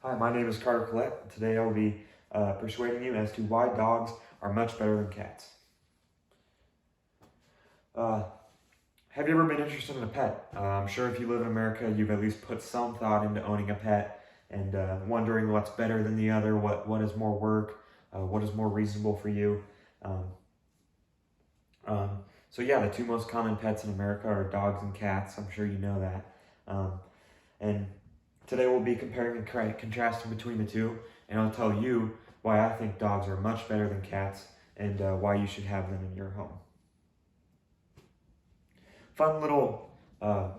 Hi, my name is Collette. Today I will be persuading you as to why dogs are much better than cats. Uh, have you ever been interested in a pet? I'm sure if you live in America, you've at least put some thought into owning a pet and wondering what's better than the other, what is more work, what is more reasonable for you. Um, um, so yeah, the two most common pets in America are dogs and cats. I'm sure you know that. Um, and Today we'll be comparing and contrasting between the two, and I'll tell you why I think dogs are much better than cats and why you should have them in your home. Fun little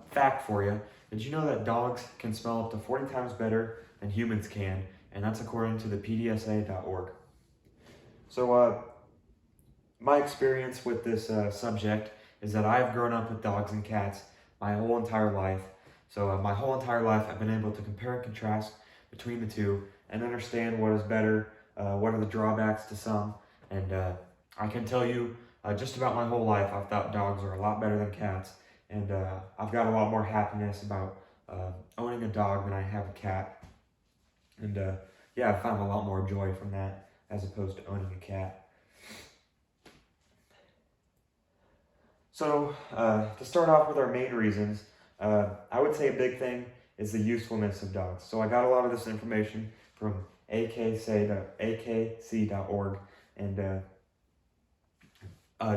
fact for you. Did you know that dogs can smell up to 40 times better than humans can? And that's according to the PDSA.org. So my experience with this subject is that I've grown up with dogs and cats my whole entire life. So my whole entire life, I've been able to compare and contrast between the two and understand what is better, what are the drawbacks to some, and I can tell you just about my whole life, I've thought dogs are a lot better than cats, and I've got a lot more happiness about owning a dog than I have a cat, and yeah, I've found a lot more joy from that as opposed to owning a cat. So to start off with our main reasons, I would say a big thing is the usefulness of dogs. So I got a lot of this information from akc.org, and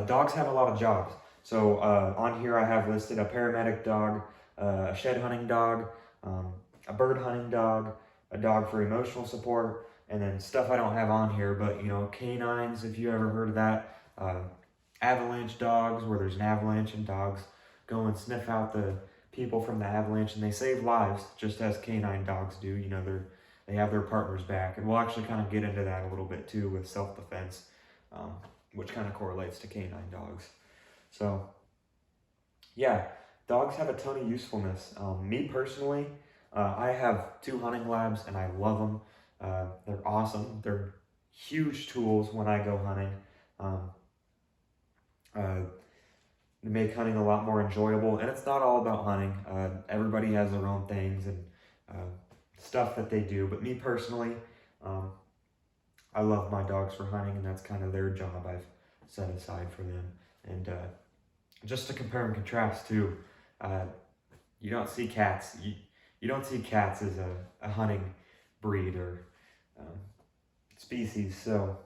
dogs have a lot of jobs. So on here I have listed a paramedic dog, a shed hunting dog, a bird hunting dog, a dog for emotional support, and then stuff I don't have on here, but canines, if you ever heard of that, avalanche dogs, where there's an avalanche and dogs go and sniff out the people from the avalanche, and they save lives just as canine dogs do. They have their partner's back, and we'll actually kind of get into that a little bit too with self-defense, which kind of correlates to canine dogs. So yeah, dogs have a ton of usefulness. Me personally, I have 2 hunting labs and I love them. They're awesome. They're huge tools when I go hunting. Um, uh, they make hunting a lot more enjoyable, and it's not all about hunting. Everybody has their own things and stuff that they do, but me personally, um, I love my dogs for hunting, and that's kind of their job I've set aside for them. And just to compare and contrast too, uh, you don't see cats. You don't see cats as a hunting breed or um, species. So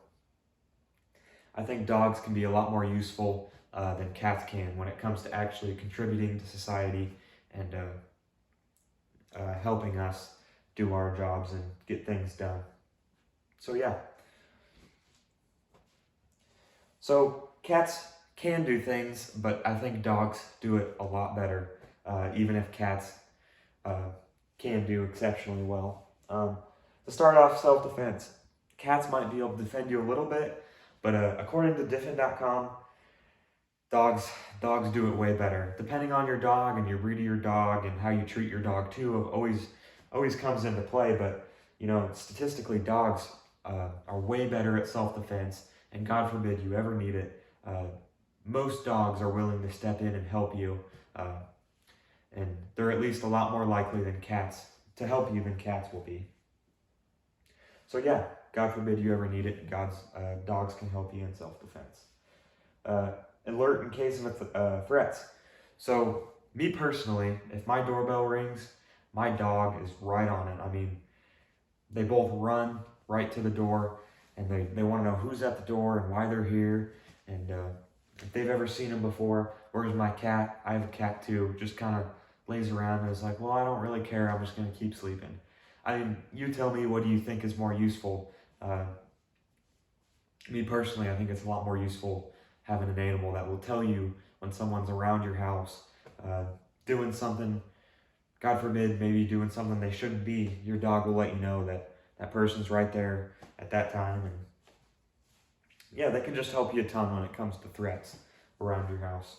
I think dogs can be a lot more useful than cats can when it comes to actually contributing to society and helping us do our jobs and get things done. So yeah. So cats can do things, but I think dogs do it a lot better, even if cats can do exceptionally well. To start off, self-defense. Cats might be able to defend you a little bit, but according to Diffin.com, dogs do it way better. Depending on your dog and your breed of your dog and how you treat your dog too, always comes into play. But statistically, dogs are way better at self-defense, and God forbid you ever need it. Most dogs are willing to step in and help you, and they're at least a lot more likely than cats to help you than cats will be. So yeah, God forbid you ever need it. Dogs can help you in self-defense. Alert in case of threats. So me personally, if my doorbell rings, my dog is right on it. I mean, they both run right to the door, and they want to know who's at the door and why they're here, and if they've ever seen them before. Whereas my cat, I have a cat too, just kind of lays around and is like, well, I don't really care, I'm just going to keep sleeping. I mean, you tell me, what do you think is more useful? Me personally, I think it's a lot more useful having an animal that will tell you when someone's around your house, doing something, God forbid, maybe doing something they shouldn't be. Your dog will let you know that that person's right there at that time, and yeah, they can just help you a ton when it comes to threats around your house.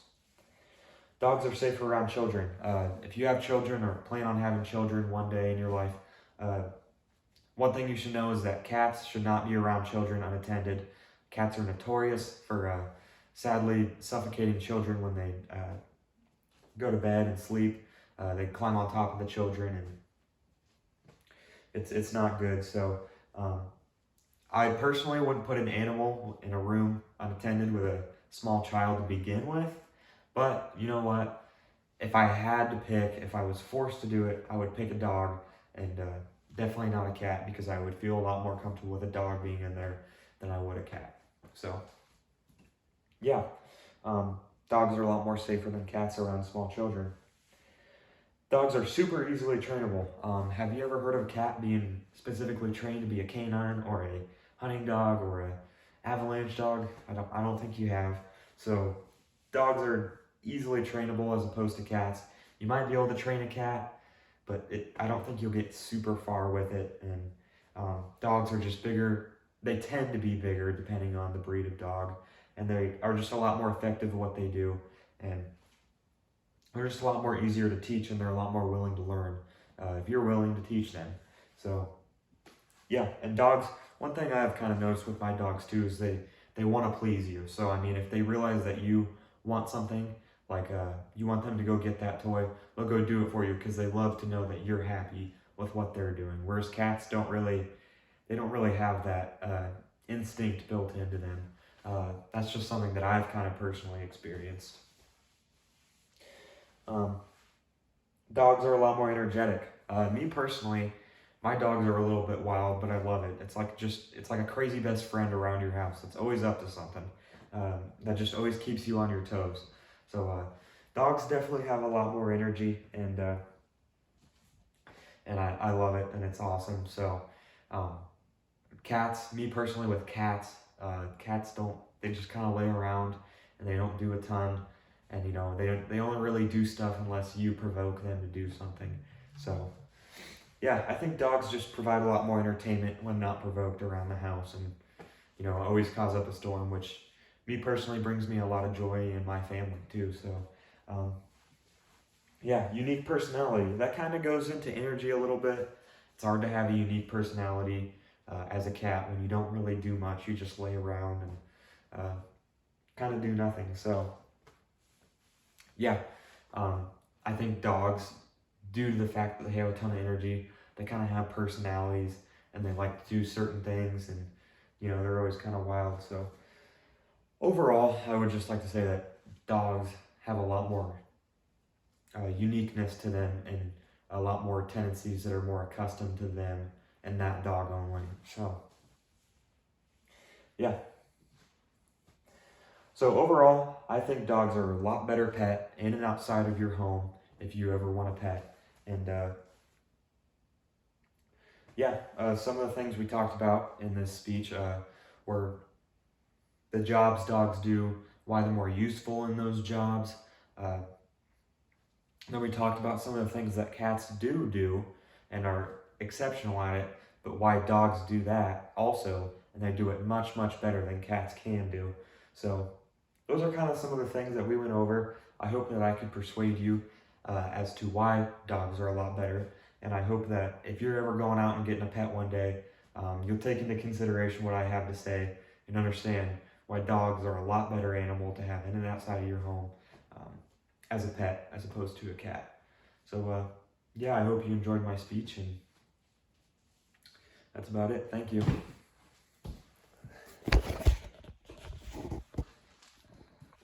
Dogs are safer around children. If you have children or plan on having children one day in your life, one thing you should know is that cats should not be around children unattended. Cats are notorious for sadly suffocating children when they go to bed and sleep. They climb on top of the children, and It's not good. So I personally wouldn't put an animal in a room unattended with a small child to begin with. But you know what? If I had to pick, if I was forced to do it, I would pick a dog, and definitely not a cat, because I would feel a lot more comfortable with a dog being in there than I would a cat. So yeah, dogs are a lot more safer than cats around small children. Dogs are super easily trainable. Have you ever heard of a cat being specifically trained to be a canine or a hunting dog or a avalanche dog? I don't think you have. So dogs are easily trainable as opposed to cats. You might be able to train a cat, but I don't think you'll get super far with it. And dogs are just bigger. They tend to be bigger depending on the breed of dog, and they are just a lot more effective at what they do. And they're just a lot more easier to teach, and they're a lot more willing to learn if you're willing to teach them. So yeah, and dogs, one thing I've kind of noticed with my dogs too is they want to please you. So I mean, if they realize that you want something, like you want them to go get that toy, they'll go do it for you because they love to know that you're happy with what they're doing. Whereas cats don't really have that instinct built into them. That's just something that I've kind of personally experienced. Dogs are a lot more energetic. Me personally, my dogs are a little bit wild, but I love it. It's like a crazy best friend around your house. It's always up to something. That just always keeps you on your toes. So dogs definitely have a lot more energy, and I love it, and it's awesome. So cats, me personally, with cats, cats don't, they just kind of lay around and they don't do a ton. And they only really do stuff unless you provoke them to do something. So yeah, I think dogs just provide a lot more entertainment when not provoked around the house, and always cause up a storm, which me personally brings me a lot of joy in my family too. So yeah, unique personality, that kind of goes into energy a little bit. It's hard to have a unique personality as a cat when you don't really do much. You just lay around and kind of do nothing. So yeah, I think dogs, due to the fact that they have a ton of energy, they kind of have personalities, and they like to do certain things, and they're always kind of wild. So overall, I would just like to say that dogs have a lot more uniqueness to them, and a lot more tendencies that are more accustomed to them and that dog only. So yeah. So overall, I think dogs are a lot better pet in and outside of your home if you ever want a pet. And yeah, some of the things we talked about in this speech were the jobs dogs do, why they're more useful in those jobs. Then we talked about some of the things that cats do and are exceptional at it, but why dogs do that also, and they do it much, much better than cats can do. So those are kind of some of the things that we went over. I hope that I could persuade you as to why dogs are a lot better. And I hope that if you're ever going out and getting a pet one day, you'll take into consideration what I have to say and understand why dogs are a lot better animal to have in and outside of your home as a pet as opposed to a cat. So yeah, I hope you enjoyed my speech, and that's about it. Thank you.